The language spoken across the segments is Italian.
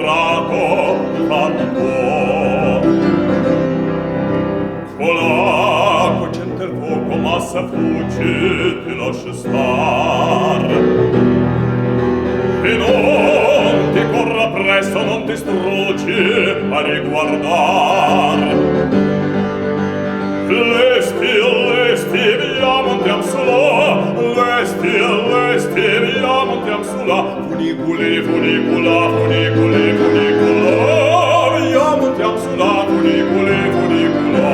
innamorato fatto. Colà concente il fuoco, ma se fuggi ti lascia star. E non ti corra presto, non ti struggi a riguardar. Lesti, via montiam sulla, lesti, via montiam sulla, funiculi, funicula, funiculi, funicula, via montiam sulla, funiculi, funicula.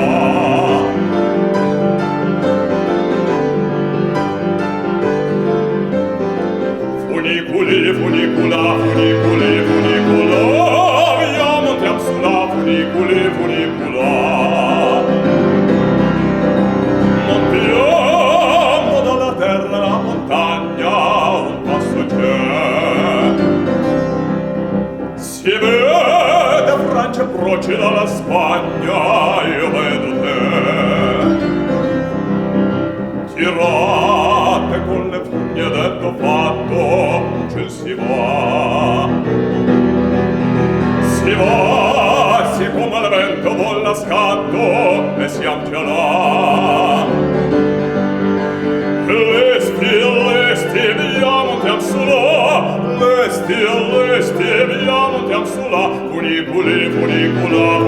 Funiculi, funicula, funiculi, funicula, via montiam sulla, funiculi, funicula. Montiamo dalla terra la montagna, un passo c'è. Si vede Francia e proceda la Spagna, io vedo te. Tirate con le fugne detto fatto, ce si va. Si va, si come il vento vola a scatto, e siam già là. Lesti, via montiam sulla, lesti, via montiam sulla, funiculi, funicula,